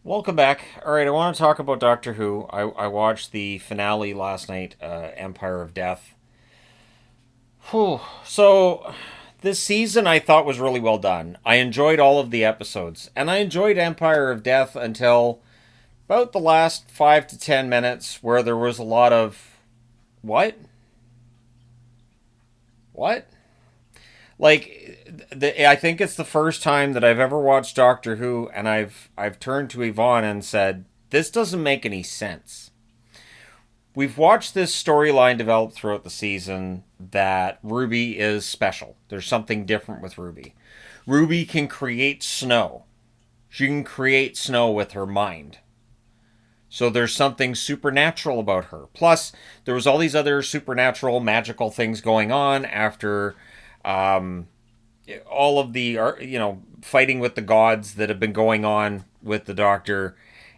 Welcome back. All right, I want to talk about Doctor Who. I watched the finale last night, Empire of Death. Whew. So, this season I thought was really well done. I enjoyed all of the episodes, and I enjoyed Empire of Death until about the last 5 to 10 minutes, where there was a lot of what, what. I think it's the first time that I've ever watched Doctor Who, and I've turned to Yvonne and said, "This doesn't make any sense." We've watched this storyline develop throughout the season that Ruby is special. There's something different with Ruby. Ruby can create snow. She can create snow with her mind. So there's something supernatural about her. Plus, there was all these other supernatural, magical things going on after um, all of the fighting with the gods that have been going on with the Doctor,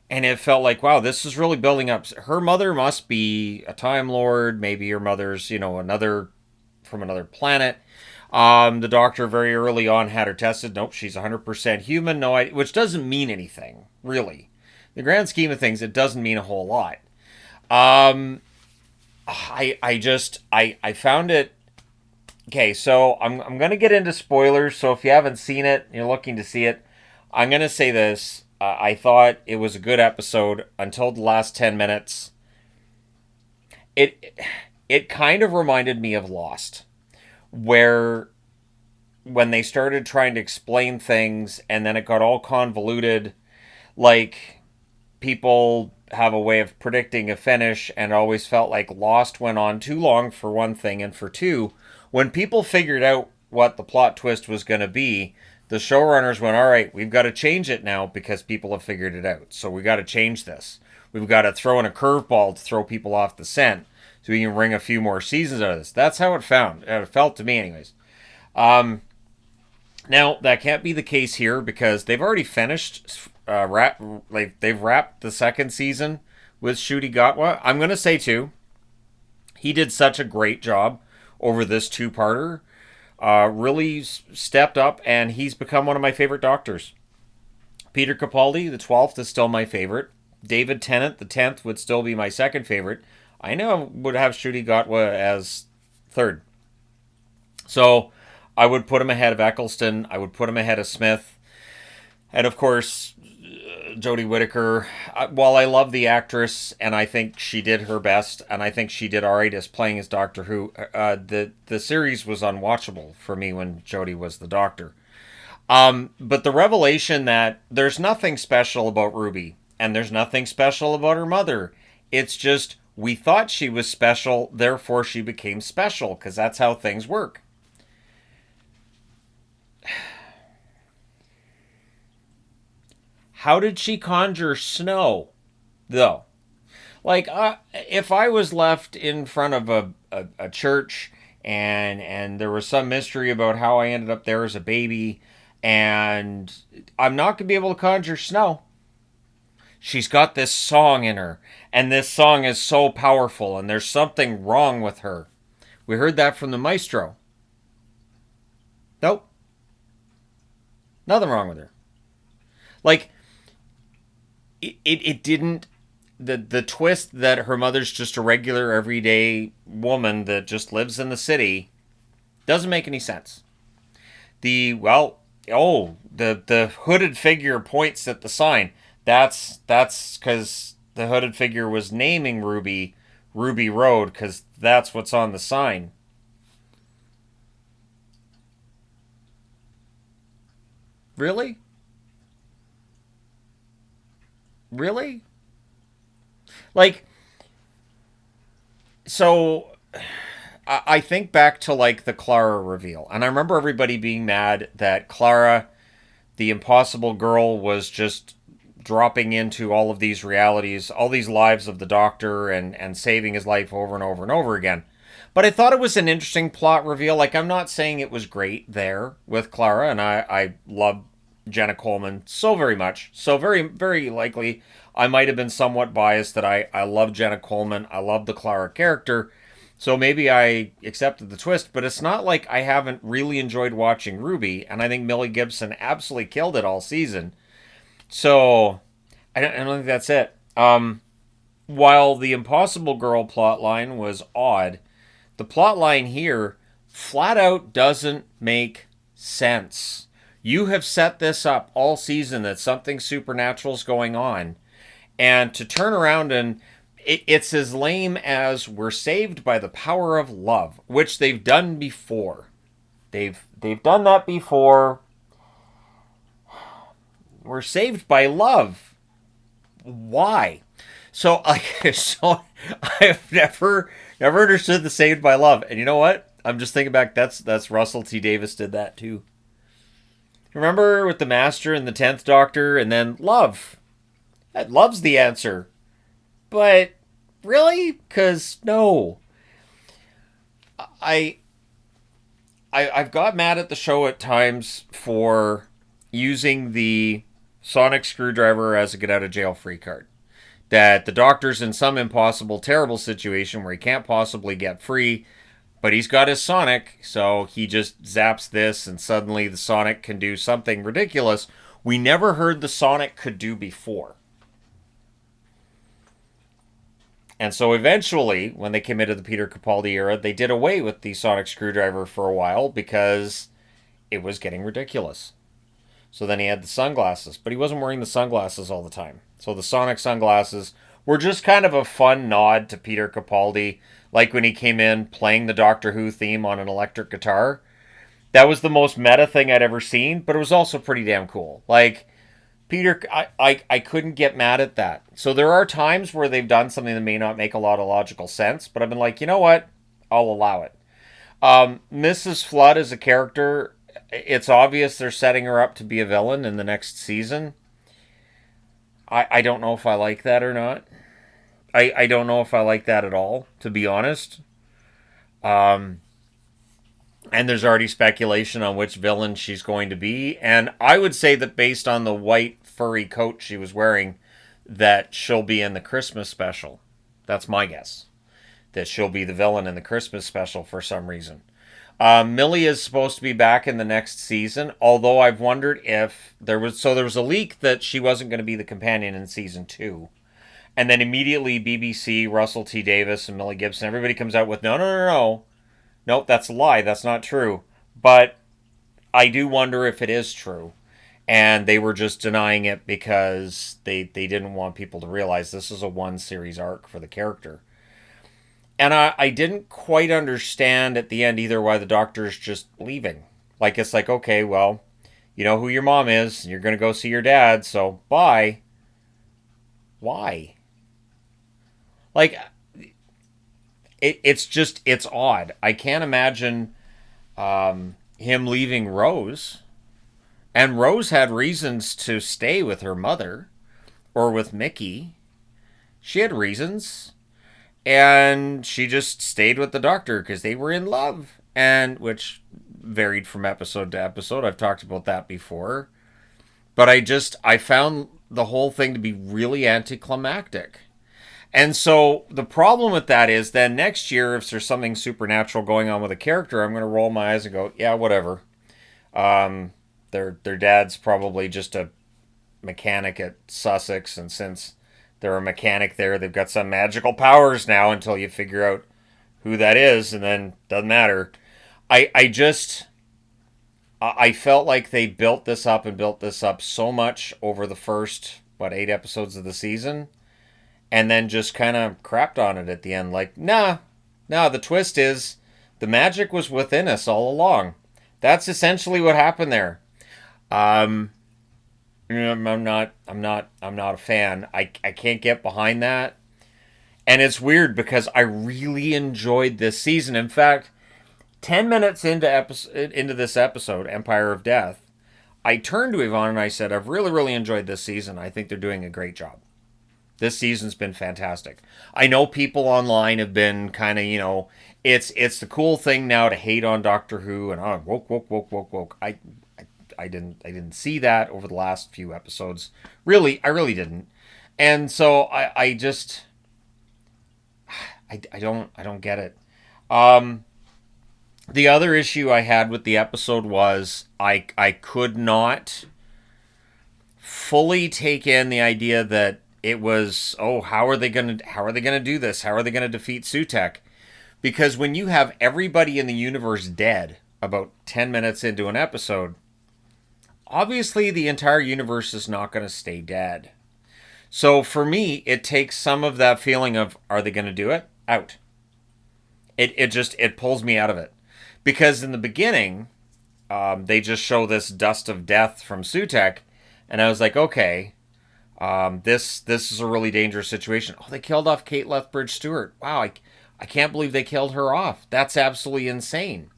and it felt like, wow, this is really building up. Her mother must be a Time Lord. Maybe her mother's another from another planet. The Doctor very early on had her tested. Nope, she's 100% human. No, which doesn't mean anything really. In the grand scheme of things, it doesn't mean a whole lot. Um, I found it. Okay, so I'm gonna get into spoilers. So if you haven't seen it, you're looking to see it, I'm gonna say this. I thought it was a good episode until the last 10 minutes. It it kind of reminded me of Lost, where when they started trying to explain things and then it got all convoluted, like people have a way of predicting a finish, and always felt like Lost went on too long for one thing, and for two, when people figured out what the plot twist was going to be, the showrunners went, all right, we've got to change it now because people have figured it out. So we got to change this. We've got to throw in a curveball to throw people off the scent so we can wring a few more seasons out of this. That's how it felt to me, anyways. Um, Now that can't be the case here because they've already finished. They've wrapped the second season with Ncuti Gatwa. I'm gonna say too, he did such a great job over this two-parter. Really stepped up, and he's become one of my favorite Doctors. Peter Capaldi, the 12th, is still my favorite. David Tennant, the 10th, would still be my second favorite. I know would have Ncuti Gatwa as third. So I would put him ahead of Eccleston. I would put him ahead of Smith. And of course, Jodie Whittaker. While I love the actress and I think she did her best, and I think she did all right as playing as Doctor Who, the series was unwatchable for me when Jodie was the Doctor. But the revelation that there's nothing special about Ruby and there's nothing special about her mother. It's just we thought she was special, therefore she became special because that's how things work. How did she conjure snow, though? Like, if I was left in front of a church and there was some mystery about how I ended up there as a baby, and I'm not going to be able to conjure snow. She's got this song in her, and this song is so powerful, and there's something wrong with her. We heard that from the maestro. Nope, nothing wrong with her. Like, it didn't the twist that her mother's just a regular everyday woman that just lives in the city doesn't make any sense. The hooded figure points at the sign. That's because the hooded figure was naming Ruby Road because that's what's on the sign. Really? Really? Like, so I think back to like the Clara reveal, and I remember everybody being mad that Clara, the impossible girl, was just dropping into all of these realities, all these lives of the Doctor, and saving his life over and over and over again. But I thought it was an interesting plot reveal. Like, I'm not saying it was great there with Clara, and I love Jenna Coleman so very much. So very, very likely I might have been somewhat biased that I love Jenna Coleman. I love the Clara character. So maybe I accepted the twist, but it's not like I haven't really enjoyed watching Ruby, and I think Millie Gibson absolutely killed it all season. So I don't think that's it. While the Impossible Girl plotline was odd, the plotline here flat out doesn't make sense. You have set this up all season that something supernatural is going on, and to turn around and it's as lame as we're saved by the power of love, which they've done before. They've done that before. We're saved by love. Why? So so I've never understood the saved by love. And you know what? I'm just thinking back. That's Russell T Davies did that too. Remember with the Master and the 10th Doctor, and then love. That love's the answer. But really? Because no. I've got mad at the show at times for using the sonic screwdriver as a get out of jail free card. That the Doctor's in some impossible, terrible situation where he can't possibly get free, but he's got his sonic, so he just zaps this and suddenly the sonic can do something ridiculous we never heard the sonic could do before. And so eventually, when they came into the Peter Capaldi era, they did away with the sonic screwdriver for a while because it was getting ridiculous. So then he had the sunglasses, but he wasn't wearing the sunglasses all the time. So the sonic sunglasses were just kind of a fun nod to Peter Capaldi, like when he came in playing the Doctor Who theme on an electric guitar. That was the most meta thing I'd ever seen, but it was also pretty damn cool. Like, Peter, I couldn't get mad at that. So there are times where they've done something that may not make a lot of logical sense, but I've been like, you know what? I'll allow it. Mrs. Flood as a character, it's obvious they're setting her up to be a villain in the next season. I don't know if I like that or not. I don't know if I like that at all, to be honest. And there's already speculation on which villain she's going to be. And I would say that based on the white furry coat she was wearing, that she'll be in the Christmas special. That's my guess. That she'll be the villain in the Christmas special for some reason. Millie is supposed to be back in the next season, although I've wondered if there was a leak that she wasn't going to be the companion in season 2. And then immediately BBC, Russell T Davies, and Millie Gibson, everybody comes out with, no. Nope, that's a lie. That's not true. But I do wonder if it is true. And they were just denying it because they didn't want people to realize this is a one-series arc for the character. And I didn't quite understand at the end either why the Doctor's just leaving. Like, it's like, okay, well, you know who your mom is, and you're going to go see your dad, so bye. Why? Like, it's odd. I can't imagine him leaving Rose. And Rose had reasons to stay with her mother or with Mickey. She had reasons. And she just stayed with the Doctor because they were in love. And which varied from episode to episode. I've talked about that before. But I found the whole thing to be really anticlimactic. And so the problem with that is then next year, if there's something supernatural going on with a character, I'm going to roll my eyes and go, yeah, whatever. Their dad's probably just a mechanic at Sussex, and since they're a mechanic there, they've got some magical powers now until you figure out who that is, and then doesn't matter. I felt like they built this up so much over the first 8 episodes of the season, and then just kind of crapped on it at the end. Like, nah, the twist is the magic was within us all along. That's essentially what happened there. I'm not a fan. I can't get behind that. And it's weird because I really enjoyed this season. In fact, 10 minutes into this episode, Empire of Death, I turned to Yvonne and I said, I've really, really enjoyed this season. I think they're doing a great job. This season's been fantastic. I know people online have been kind of, it's the cool thing now to hate on Doctor Who and woke. I didn't see that over the last few episodes. Really, I really didn't. And so I don't get it. The other issue I had with the episode was I could not fully take in the idea that it was, oh, how are they gonna do this? How are they gonna defeat Sutek? Because when you have everybody in the universe dead about 10 minutes into an episode, obviously the entire universe is not going to stay dead. So for me, it takes some of that feeling of, are they going to do it? Out. It pulls me out of it. Because in the beginning, they just show this dust of death from Sutek, and I was like, okay, this is a really dangerous situation. Oh, they killed off Kate Lethbridge Stewart. Wow, I can't believe they killed her off. That's absolutely insane.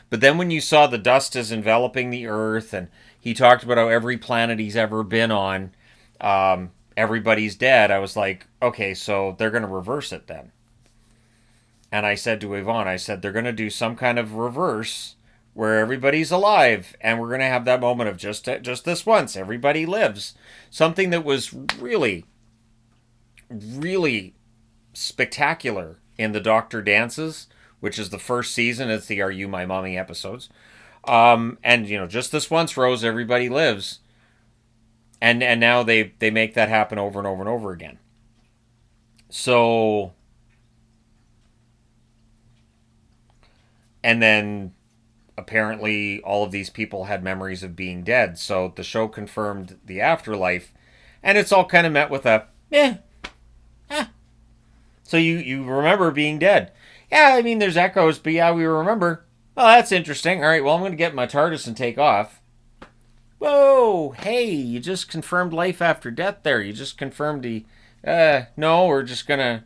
But then when you saw the dust is enveloping the Earth, and he talked about how every planet he's ever been on, everybody's dead, I was like, okay, so they're going to reverse it then. And I said to Yvonne, I said, they're going to do some kind of reverse where everybody's alive, and we're going to have that moment of just this once, everybody lives. Something that was really, really spectacular in the Doctor Dances, which is the first season. It's the Are You My Mommy episodes. And, just this once, Rose, everybody lives. And now they make that happen over and over and over again. So, and then apparently all of these people had memories of being dead. So the show confirmed the afterlife, and it's all kind of met with a, So you remember being dead. Yeah, I mean, there's echoes, but yeah, we remember. Oh, that's interesting. All right, well, I'm going to get my TARDIS and take off. Whoa, hey, you just confirmed life after death there. You just confirmed no, we're just going to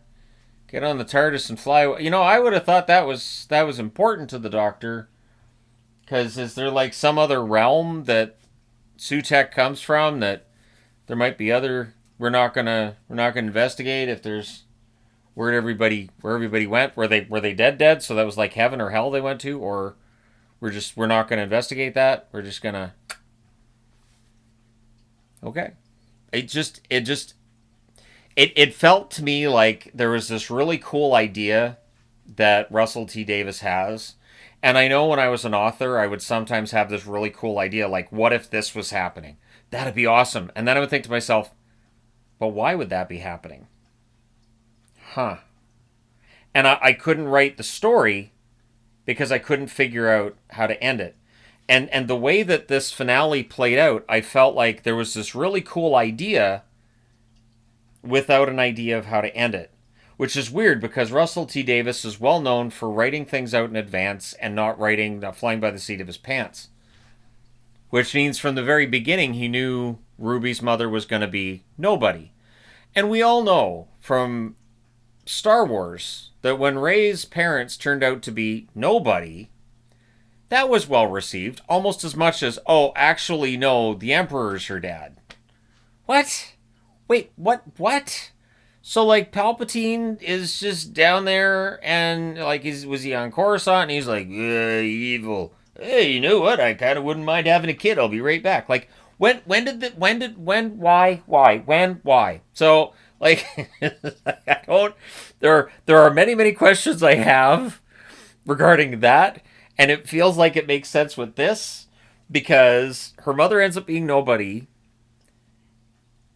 get on the TARDIS and fly away. I would have thought that was important to the Doctor. Because is there like some other realm that Sutek comes from that there might be other... We're not gonna investigate if there's... where everybody went. Were they dead? So that was like heaven or hell they went to, or we're not gonna investigate that. We're just gonna. Okay. It felt to me like there was this really cool idea that Russell T Davies has, and I know when I was an author, I would sometimes have this really cool idea, like, what if this was happening? That'd be awesome. And then I would think to myself, but why would that be happening? Huh. And I couldn't write the story because I couldn't figure out how to end it. And the way that this finale played out, I felt like there was this really cool idea without an idea of how to end it. Which is weird because Russell T Davies is well known for writing things out in advance and not flying by the seat of his pants. Which means from the very beginning he knew Ruby's mother was going to be nobody. And we all know from Star Wars that when Rey's parents turned out to be nobody, that was well received, almost as much as, oh, actually, no, the Emperor's her dad. What? Wait, what? So, like, Palpatine is just down there, and, like, was he on Coruscant, and he's like, evil. Hey, you know what? I kind of wouldn't mind having a kid. I'll be right back. Like, why? So, like, I don't... There are many, many questions I have regarding that, and it feels like it makes sense with this, because her mother ends up being nobody,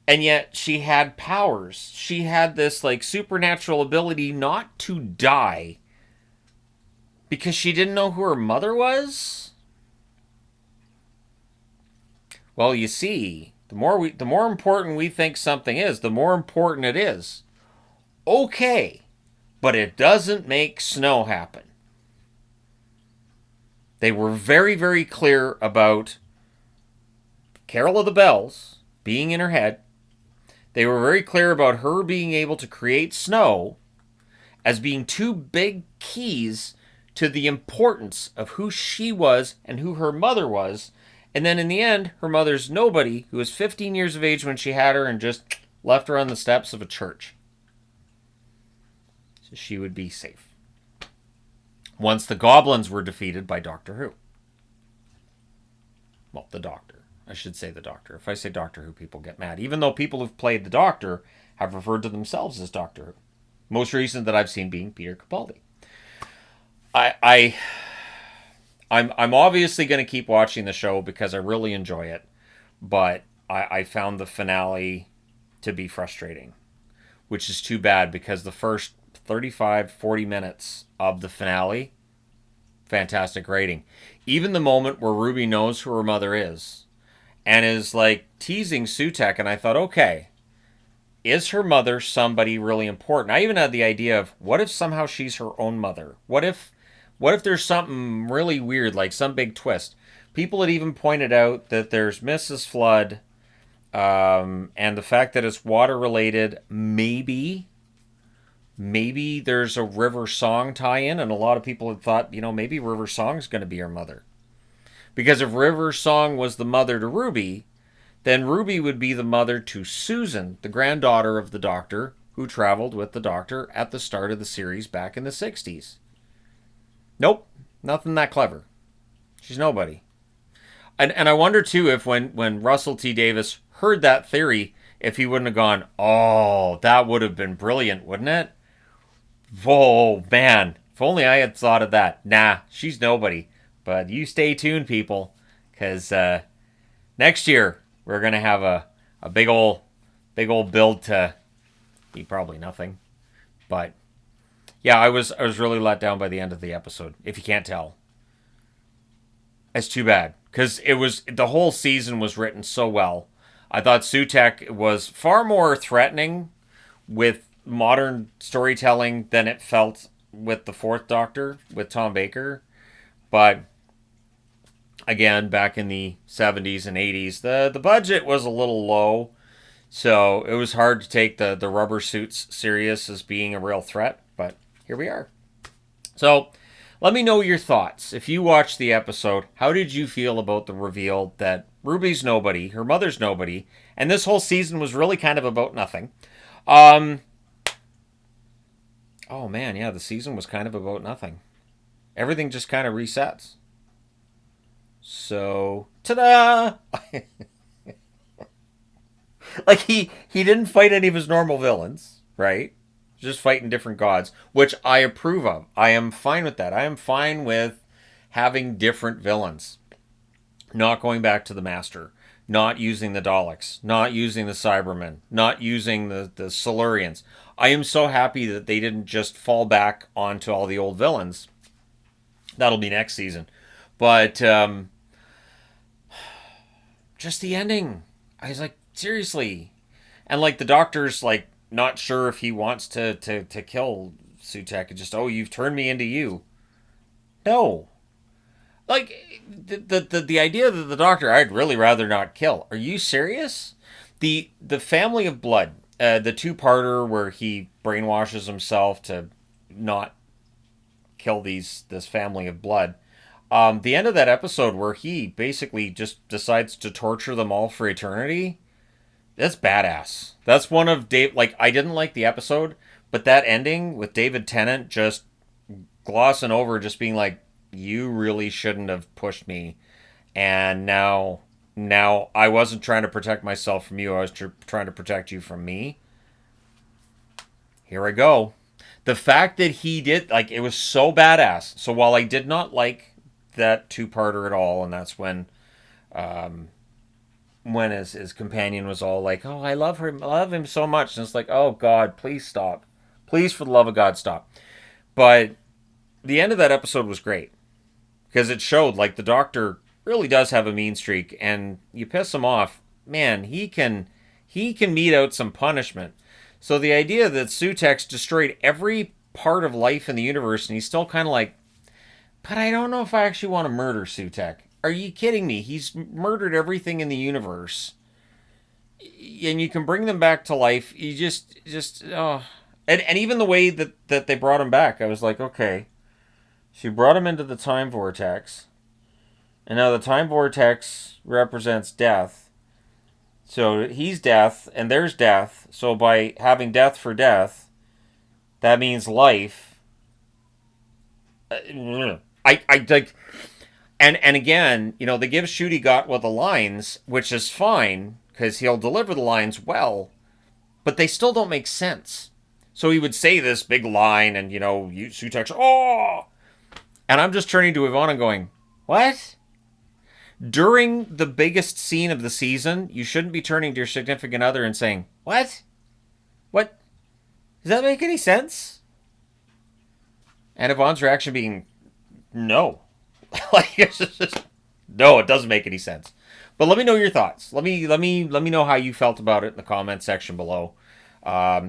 and yet she had powers. She had this, like, supernatural ability not to die because she didn't know who her mother was? Well, you see, the more important we think something is, the more important it is. Okay, but it doesn't make snow happen. They were very, very clear about Carol of the Bells being in her head. They were very clear about her being able to create snow as being two big keys to the importance of who she was and who her mother was. And then in the end, her mother's nobody, who was 15 years of age when she had her and just left her on the steps of a church. So she would be safe. Once the goblins were defeated by Doctor Who. Well, the Doctor. I should say the Doctor. If I say Doctor Who, people get mad. Even though people who've played the Doctor have referred to themselves as Doctor Who. Most recent that I've seen being Peter Capaldi. I'm obviously going to keep watching the show because I really enjoy it. But I found the finale to be frustrating, which is too bad because the first 35, 40 minutes of the finale, fantastic rating. Even the moment where Ruby knows who her mother is and is like teasing Sutek, and I thought, okay, is her mother somebody really important? I even had the idea of what if somehow she's her own mother? What if there's something really weird, like some big twist? People had even pointed out that there's Mrs. Flood, and the fact that it's water related. Maybe there's a River Song tie-in, and a lot of people had thought, maybe River Song's going to be her mother. Because if River Song was the mother to Ruby, then Ruby would be the mother to Susan, the granddaughter of the Doctor, who traveled with the Doctor at the start of the series back in the 60s. Nope, nothing that clever. She's nobody. And I wonder, too, if when Russell T. Davies heard that theory, if he wouldn't have gone, oh, that would have been brilliant, wouldn't it? Whoa, man. If only I had thought of that. Nah, she's nobody. But you stay tuned, people, because next year we're going to have a big old build to be probably nothing. But yeah, I was really let down by the end of the episode, if you can't tell. It's too bad, because the whole season was written so well. I thought Sutek was far more threatening with modern storytelling than it felt with the Fourth Doctor, with Tom Baker. But again, back in the 70s and 80s, the budget was a little low, so it was hard to take the rubber suits serious as being a real threat, but here we are. So let me know your thoughts. If you watched the episode, how did you feel about the reveal that Ruby's nobody, her mother's nobody, and this whole season was really kind of about nothing? Oh man, yeah, the season was kind of about nothing. Everything just kind of resets. So, ta-da! Like, he didn't fight any of his normal villains, right? Just fighting different gods, which I approve of. I am fine with that. I am fine with having different villains. Not going back to the Master. Not using the Daleks. Not using the Cybermen. Not using the Silurians. I am so happy that they didn't just fall back onto all the old villains. That'll be next season. But just the ending. I was like, seriously. And like the Doctor's like not sure if he wants to kill Sutek. And just, oh, you've turned me into you. No. Like the idea that the Doctor, I'd really rather not kill. Are you serious? The Family of Blood, the two-parter where he brainwashes himself to not kill this Family of Blood. The end of that episode where he basically just decides to torture them all for eternity. That's badass. That's one of Dave. Like, I didn't like the episode, but that ending with David Tennant just glossing over, just being like, you really shouldn't have pushed me. And now I wasn't trying to protect myself from you. I was trying to protect you from me. Here I go. The fact that he did, like, it was so badass. So while I did not like that two-parter at all, and that's when his companion was all like, oh, I love him so much. And it's like, oh, God, please stop. Please, for the love of God, stop. But the end of that episode was great. Because it showed, like, the Doctor really does have a mean streak, and you piss him off, man, he can mete out some punishment. So the idea that Sutek's destroyed every part of life in the universe, and he's still kind of like, but I don't know if I actually want to murder Sutek. Are you kidding me? He's murdered everything in the universe. And you can bring them back to life. You just oh. And even the way that they brought him back, I was like, okay. So you brought him into the time vortex. And now the time vortex represents death. So he's death, and there's death. So by having death for death, that means life. I like, and again, they give Shooty Got with the lines, which is fine because he'll deliver the lines well, but they still don't make sense. So he would say this big line, and Sutek's, oh, and I'm just turning to Yvonne and going, what? During the biggest scene of the season, you shouldn't be turning to your significant other and saying, "What? What? Does that make any sense?" And Yvonne's reaction being, "No." Like, it's just, no, it doesn't make any sense. But let me know your thoughts. Let me know how you felt about it in the comment section below.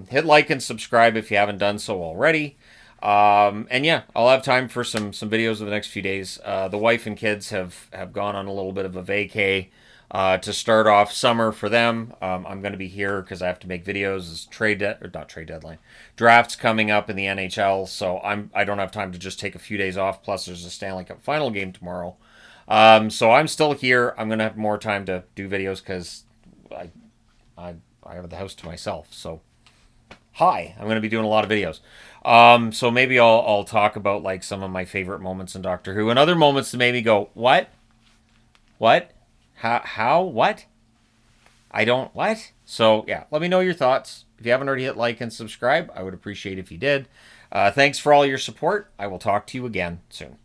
Hit like and subscribe if you haven't done so already. And yeah, I'll have time for some videos in the next few days. The wife and kids have gone on a little bit of a vacay to start off summer for them. I'm going to be here because I have to make videos. As not trade deadline, drafts coming up in the NHL, so I don't have time to just take a few days off. Plus, there's a Stanley Cup final game tomorrow. So I'm still here. I'm going to have more time to do videos because I have the house to myself. So hi, I'm going to be doing a lot of videos. So maybe I'll talk about like some of my favorite moments in Doctor Who and other moments that made me go, what? How? What? I don't, what? So yeah, let me know your thoughts. If you haven't already hit like and subscribe, I would appreciate if you did. Thanks for all your support. I will talk to you again soon.